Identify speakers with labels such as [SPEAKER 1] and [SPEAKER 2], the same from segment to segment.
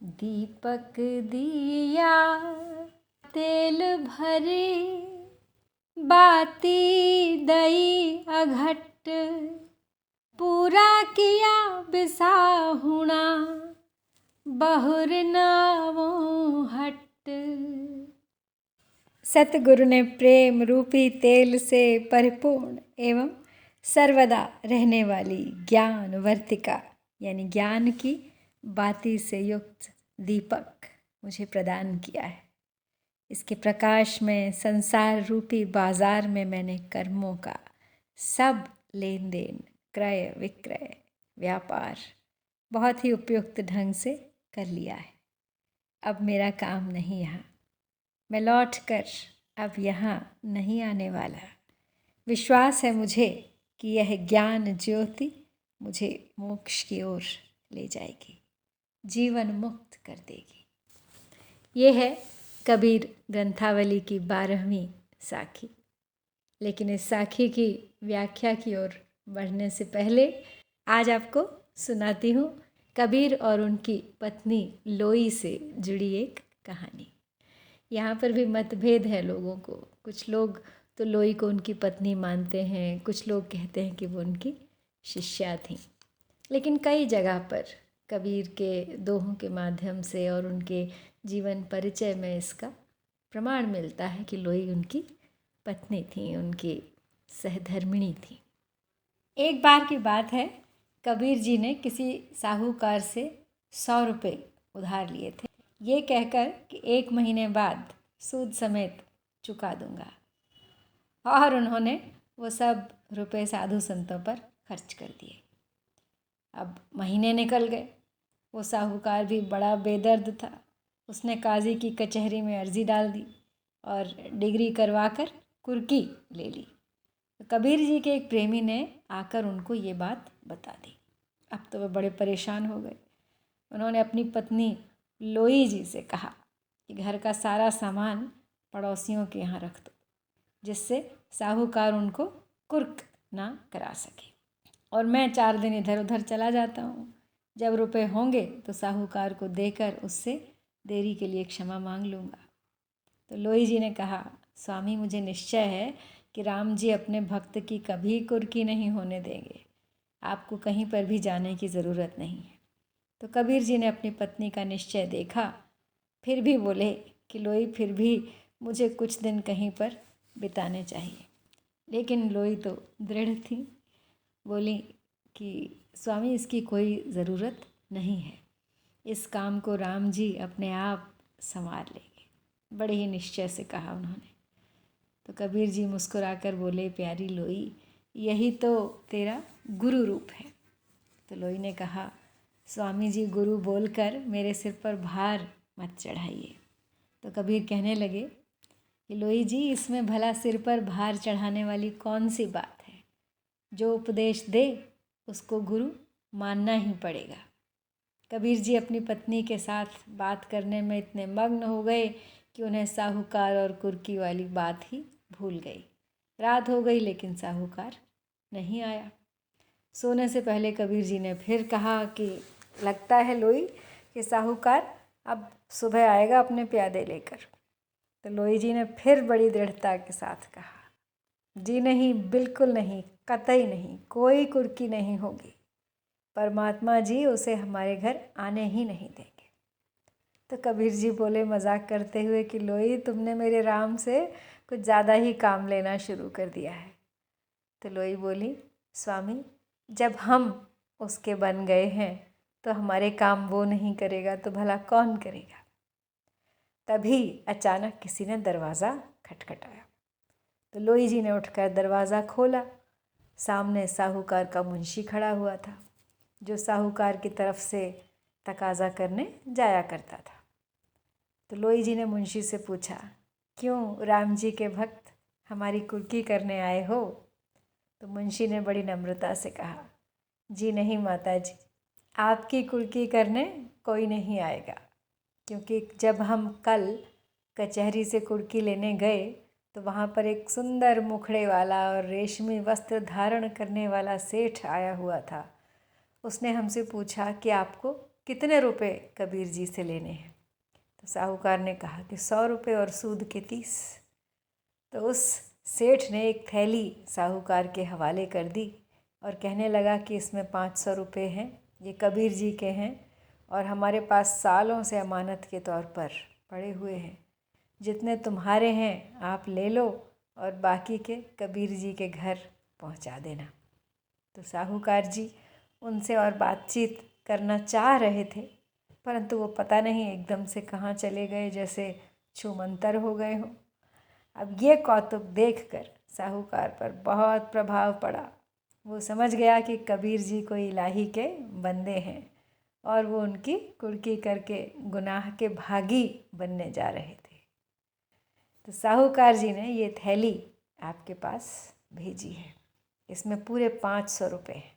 [SPEAKER 1] दीपक दिया तेल भरे, बाती दई अघट, पूरा किया बिसाहुणा, बहुर नावों हट। सतगुरु ने प्रेम रूपी तेल से परिपूर्ण एवं सर्वदा रहने वाली ज्ञान वर्तिका यानी ज्ञान की बाती से युक्त दीपक मुझे प्रदान किया है। इसके प्रकाश में संसार रूपी बाजार में मैंने कर्मों का सब लेन देन, क्रय विक्रय, व्यापार बहुत ही उपयुक्त ढंग से कर लिया है। अब मेरा काम नहीं यहाँ, मैं लौट कर अब यहाँ नहीं आने वाला। विश्वास है मुझे कि यह ज्ञान ज्योति मुझे मोक्ष की ओर ले जाएगी, जीवन मुक्त कर देगी। ये है कबीर ग्रंथावली की 12वीं साखी। लेकिन इस साखी की व्याख्या की ओर बढ़ने से पहले आज आपको सुनाती हूँ कबीर और उनकी पत्नी लोई से जुड़ी एक कहानी। यहाँ पर भी मतभेद है लोगों को। कुछ लोग तो लोई को उनकी पत्नी मानते हैं, कुछ लोग कहते हैं कि वो उनकी शिष्या थीं। लेकिन कई जगह पर कबीर के दोहों के माध्यम से और उनके जीवन परिचय में इसका प्रमाण मिलता है कि लोई उनकी पत्नी थी, उनकी सहधर्मिणी थी। एक बार की बात है, कबीर जी ने किसी साहूकार से 100 रुपये उधार लिए थे, ये कहकर कि 1 महीने बाद सूद समेत चुका दूंगा। और उन्होंने वो सब रुपए साधु संतों पर खर्च कर दिए। अब महीने निकल गए, वो साहूकार भी बड़ा बेदर्द था। उसने काजी की कचहरी में अर्जी डाल दी और डिग्री करवाकर कुर्की ले ली। कबीर जी के एक प्रेमी ने आकर उनको ये बात बता दी। अब तो वे बड़े परेशान हो गए। उन्होंने अपनी पत्नी लोई जी से कहा कि घर का सारा सामान पड़ोसियों के यहाँ रख दो, जिससे साहूकार उनको कुर्क ना करा सके, और मैं 4 दिन इधर उधर चला जाता हूँ। जब रुपए होंगे तो साहूकार को देकर उससे देरी के लिए क्षमा मांग लूँगा। तो लोई जी ने कहा, स्वामी मुझे निश्चय है कि राम जी अपने भक्त की कभी कुर्की नहीं होने देंगे। आपको कहीं पर भी जाने की ज़रूरत नहीं है। तो कबीर जी ने अपनी पत्नी का निश्चय देखा, फिर भी बोले कि लोई फिर भी मुझे कुछ दिन कहीं पर बिताने चाहिए। लेकिन लोई तो दृढ़ थी, बोली कि स्वामी इसकी कोई ज़रूरत नहीं है, इस काम को राम जी अपने आप संवार लेंगे। बड़े ही निश्चय से कहा उन्होंने। तो कबीर जी मुस्कुराकर बोले, प्यारी लोई, यही तो तेरा गुरु रूप है। तो लोई ने कहा, स्वामी जी गुरु बोलकर मेरे सिर पर भार मत चढ़ाइए। तो कबीर कहने लगे कि लोई जी, इसमें भला सिर पर भार चढ़ाने वाली कौन सी बात है। जो उपदेश दे उसको गुरु मानना ही पड़ेगा। कबीर जी अपनी पत्नी के साथ बात करने में इतने मग्न हो गए कि उन्हें साहूकार और कुर्की वाली बात ही भूल गई। रात हो गई लेकिन साहूकार नहीं आया। सोने से पहले कबीर जी ने फिर कहा कि लगता है लोई कि साहूकार अब सुबह आएगा अपने प्यादे लेकर। तो लोई जी ने फिर बड़ी दृढ़ता के साथ कहा, जी नहीं, बिल्कुल नहीं, कतई नहीं, कोई कुर्की नहीं होगी। परमात्मा जी उसे हमारे घर आने ही नहीं देंगे। तो कबीर जी बोले मजाक करते हुए कि लोई, तुमने मेरे राम से कुछ ज़्यादा ही काम लेना शुरू कर दिया है। तो लोई बोली, स्वामी जब हम उसके बन गए हैं तो हमारे काम वो नहीं करेगा तो भला कौन करेगा। तभी अचानक किसी ने दरवाज़ा खटखटाया। तो लोई जी ने उठकर दरवाज़ा खोला। सामने साहूकार का मुंशी खड़ा हुआ था, जो साहूकार की तरफ से तकाजा करने जाया करता था। तो लोई जी ने मुंशी से पूछा, क्यों राम जी के भक्त हमारी कुर्की करने आए हो। तो मुंशी ने बड़ी नम्रता से कहा, जी नहीं माता जी, आपकी कुर्की करने कोई नहीं आएगा, क्योंकि जब हम कल कचहरी से कुर्की लेने गए तो वहाँ पर एक सुंदर मुखड़े वाला और रेशमी वस्त्र धारण करने वाला सेठ आया हुआ था। उसने हमसे पूछा कि आपको कितने रुपए कबीर जी से लेने हैं? तो साहूकार ने कहा कि 100 रुपये और सूद के 30। तो उस सेठ ने एक थैली साहूकार के हवाले कर दी और कहने लगा कि इसमें 500 रुपये हैं, ये कबीर जी के हैं और हमारे पास सालों से अमानत के तौर पर पड़े हुए हैं। जितने तुम्हारे हैं आप ले लो और बाकी के कबीर जी के घर पहुंचा देना। तो साहूकार जी उनसे और बातचीत करना चाह रहे थे, परंतु वो पता नहीं एकदम से कहाँ चले गए, जैसे छूमंतर हो गए हों। अब ये कौतुक देखकर साहूकार पर बहुत प्रभाव पड़ा। वो समझ गया कि कबीर जी कोई इलाही के बंदे हैं और वो उनकी कुर्की करके गुनाह के भागी बनने जा रहे थे। तो साहूकार जी ने ये थैली आपके पास भेजी है, इसमें पूरे 500 रुपये हैं।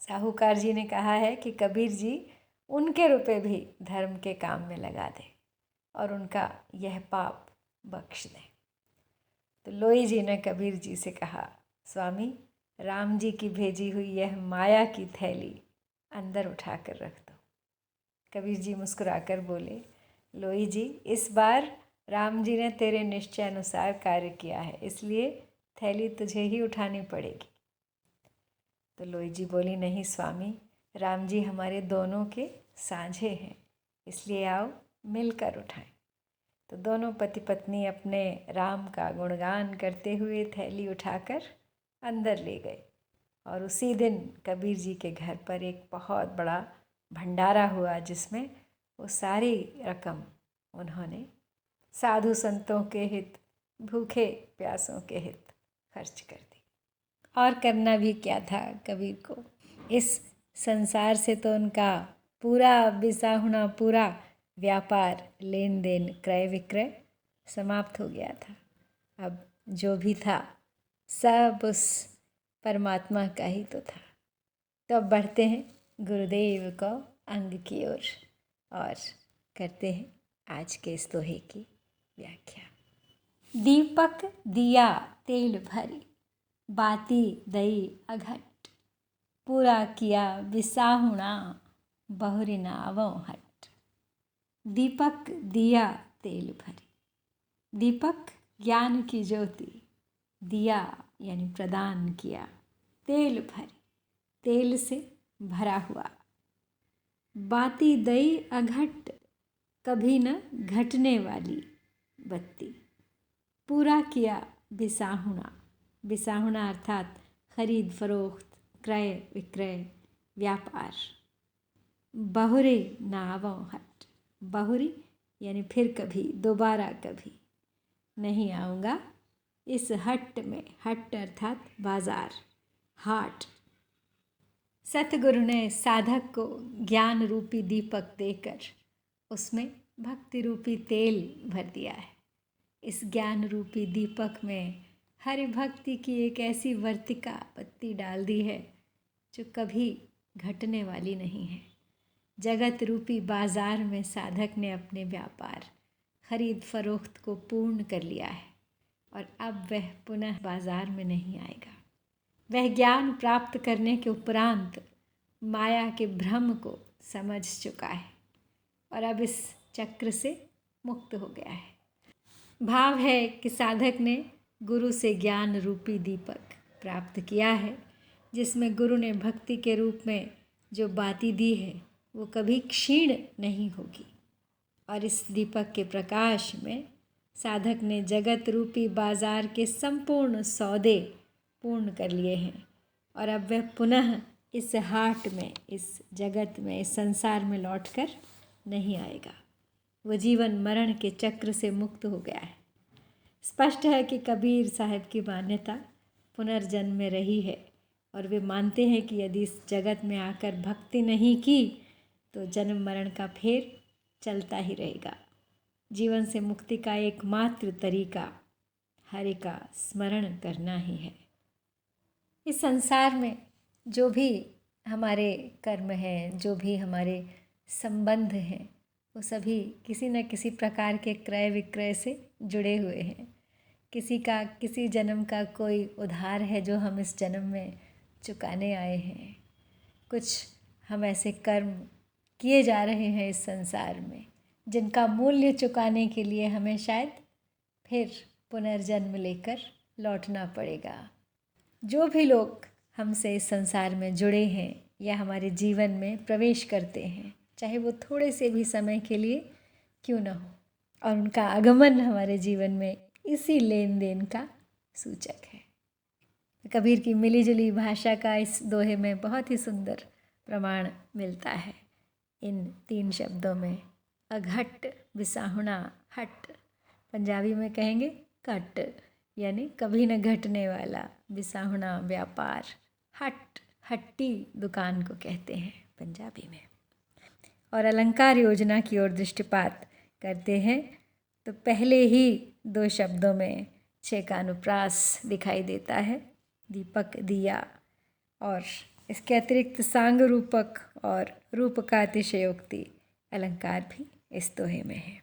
[SPEAKER 1] साहूकार जी ने कहा है कि कबीर जी उनके रुपए भी धर्म के काम में लगा दें और उनका यह पाप बख्श दें। तो लोई जी ने कबीर जी से कहा, स्वामी, राम जी की भेजी हुई यह माया की थैली अंदर उठा कर रख दो। कबीर जी मुस्कुराकर बोले, लोई जी, इस बार राम जी ने तेरे निश्चय अनुसार कार्य किया है, इसलिए थैली तुझे ही उठानी पड़ेगी। तो लोई जी बोली, नहीं स्वामी, राम जी हमारे दोनों के साझे हैं, इसलिए आओ मिलकर उठाएं। तो दोनों पति पत्नी अपने राम का गुणगान करते हुए थैली उठाकर अंदर ले गए और उसी दिन कबीर जी के घर पर एक बहुत बड़ा भंडारा हुआ, जिसमें वो सारी रकम उन्होंने साधु संतों के हित, भूखे प्यासों के हित खर्च कर दी। और करना भी क्या था कबीर को? इस संसार से तो उनका पूरा बिसाहुना पूरा व्यापार, लेन देन, क्रय विक्रय समाप्त हो गया था। अब जो भी था सब उस परमात्मा का ही तो था। तो अब बढ़ते हैं गुरुदेव को अंग की ओर और करते हैं आज के इस दोहे की व्याख्या। दीपक दिया तेल भरी, बाती दई अघट, पूरा किया बिसाहुणा, बहुरी नावों हट। दीपक दिया तेल भरी। दीपक ज्ञान की ज्योति, दिया यानी प्रदान किया, तेल भरी, तेल से भरा हुआ। बाती दई अघट, कभी न घटने वाली बत्ती। पूरा किया बिसाहुणा, बिसाहुणा अर्थात खरीद फरोख्त, क्रय विक्रय, व्यापार। बहुरे नावों हट, बहुरी यानी फिर कभी, दोबारा कभी नहीं आऊँगा इस हट में। हट अर्थात बाजार, हाट। सतगुरु ने साधक को ज्ञान रूपी दीपक देकर उसमें भक्ति रूपी तेल भर दिया है। इस ज्ञान रूपी दीपक में हरि भक्ति की एक ऐसी वर्तिका बत्ती डाल दी है जो कभी घटने वाली नहीं है। जगत रूपी बाजार में साधक ने अपने व्यापार, खरीद फरोख्त को पूर्ण कर लिया है और अब वह पुनः बाजार में नहीं आएगा। वह ज्ञान प्राप्त करने के उपरांत माया के भ्रम को समझ चुका है और अब इस चक्र से मुक्त हो गया है। भाव है कि साधक ने गुरु से ज्ञान रूपी दीपक प्राप्त किया है, जिसमें गुरु ने भक्ति के रूप में जो बाती दी है वो कभी क्षीण नहीं होगी। और इस दीपक के प्रकाश में साधक ने जगत रूपी बाजार के संपूर्ण सौदे पूर्ण कर लिए हैं और अब वह पुनः इस हाट में, इस जगत में, इस संसार में लौटकर नहीं आएगा। वो जीवन मरण के चक्र से मुक्त हो गया है। स्पष्ट है कि कबीर साहब की मान्यता पुनर्जन्म में रही है और वे मानते हैं कि यदि इस जगत में आकर भक्ति नहीं की तो जन्म मरण का फेर चलता ही रहेगा। जीवन से मुक्ति का एकमात्र तरीका हरि का स्मरण करना ही है। इस संसार में जो भी हमारे कर्म हैं, जो भी हमारे संबंध हैं, वो सभी किसी न किसी प्रकार के क्रय विक्रय से जुड़े हुए हैं। किसी का किसी जन्म का कोई उधार है जो हम इस जन्म में चुकाने आए हैं। कुछ हम ऐसे कर्म किए जा रहे हैं इस संसार में, जिनका मूल्य चुकाने के लिए हमें शायद फिर पुनर्जन्म लेकर लौटना पड़ेगा। जो भी लोग हमसे इस संसार में जुड़े हैं या हमारे जीवन में प्रवेश करते हैं, चाहे वो थोड़े से भी समय के लिए क्यों न हो, और उनका आगमन हमारे जीवन में इसी लेन देन का सूचक है। कबीर की मिली जुली भाषा का इस दोहे में बहुत ही सुंदर प्रमाण मिलता है। इन 3 शब्दों में अघट बिसाहुणा हट, पंजाबी में कहेंगे कट, यानी कभी न घटने वाला, बिसाहुणा व्यापार, हट हट्टी दुकान को कहते हैं पंजाबी में। और अलंकार योजना की ओर दृष्टिपात करते हैं तो पहले ही 2 शब्दों में 6 का अनुप्रास दिखाई देता है, दीपक दिया, और इसके अतिरिक्त सांग रूपक और रूप का अतिशयोक्ति अलंकार भी इस दोहे में है।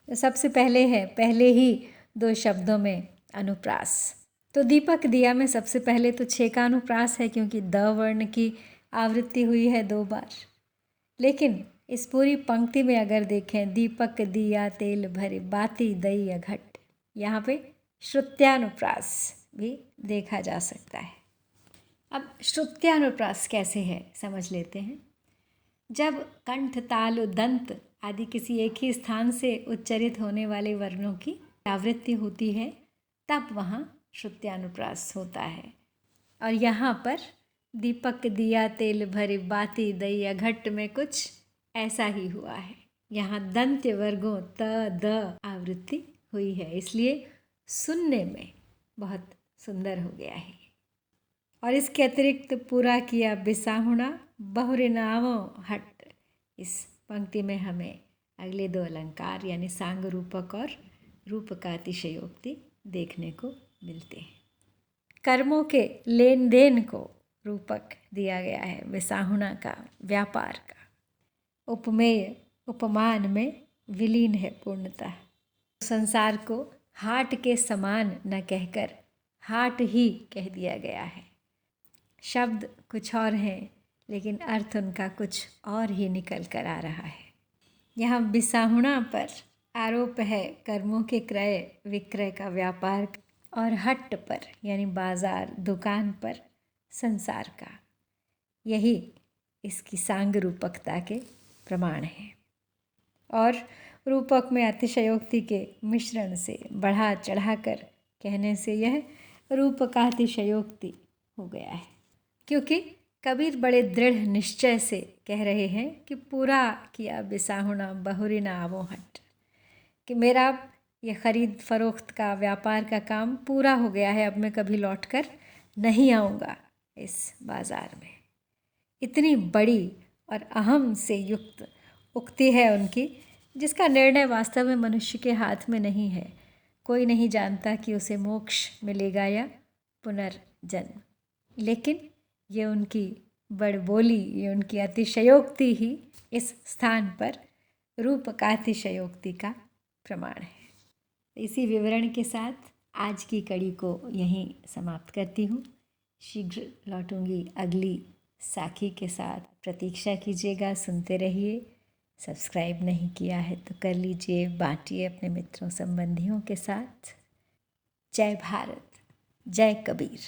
[SPEAKER 1] तो सबसे पहले ही 2 शब्दों में अनुप्रास। तो दीपक दिया में सबसे पहले तो 6 का अनुप्रास है, क्योंकि द वर्ण की आवृत्ति हुई है 2 बार। लेकिन इस पूरी पंक्ति में अगर देखें, दीपक दिया तेल भरे बाती दई अघट, यहाँ पे श्रुत्यानुप्रास भी देखा जा सकता है। अब श्रुत्यानुप्रास कैसे है समझ लेते हैं। जब कंठ ताल दंत आदि किसी एक ही स्थान से उच्चरित होने वाले वर्णों की आवृत्ति होती है, तब वहाँ श्रुत्यानुप्रास होता है। और यहाँ पर दीपक दिया तेल भरे बाती दई अघट में कुछ ऐसा ही हुआ है। यहाँ दंत्य वर्गों त द आवृत्ति हुई है, इसलिए सुनने में बहुत सुंदर हो गया है। और इसके अतिरिक्त पूरा किया बिसाहुणा बहुरिनावों हट, इस पंक्ति में हमें अगले 2 अलंकार यानी सांग रूपक और रूप का अतिशयोक्ति देखने को मिलते हैं। कर्मों के लेन देन को रूपक दिया गया है, बिसाहुणा का व्यापार का। उपमेय उपमान में विलीन है पूर्णतः। संसार को हाट के समान न कहकर हाट ही कह दिया गया है। शब्द कुछ और हैं, लेकिन अर्थ उनका कुछ और ही निकल कर आ रहा है। यहाँ बिसाहुणा पर आरोप है कर्मों के क्रय विक्रय का व्यापार, और हट पर यानी बाजार दुकान पर संसार का। यही इसकी सांग रूपकता के प्रमाण हैं। और रूपक में अतिशयोक्ति के मिश्रण से बढ़ा चढ़ाकर कहने से यह रूप का अतिशयोक्ति हो गया है, क्योंकि कबीर बड़े दृढ़ निश्चय से कह रहे हैं कि पूरा किया बिसाहुणा बहुरिना आवो हट, कि मेरा यह खरीद फरोख्त का व्यापार का काम पूरा हो गया है, अब मैं कभी लौट कर नहीं आऊँगा इस बाज़ार में। इतनी बड़ी और अहम से युक्त उक्ति है उनकी, जिसका निर्णय वास्तव में मनुष्य के हाथ में नहीं है। कोई नहीं जानता कि उसे मोक्ष मिलेगा या पुनर्जन्म, लेकिन ये उनकी बड़बोली, ये उनकी अतिशयोक्ति ही इस स्थान पर रूप का अतिशयोक्ति का प्रमाण है। इसी विवरण के साथ आज की कड़ी को यहीं समाप्त करती हूँ। शीघ्र लौटूंगी अगली साखी के साथ। प्रतीक्षा कीजिएगा, सुनते रहिए। सब्सक्राइब नहीं किया है तो कर लीजिए, बांटिए अपने मित्रों संबंधियों के साथ। जय भारत, जय कबीर।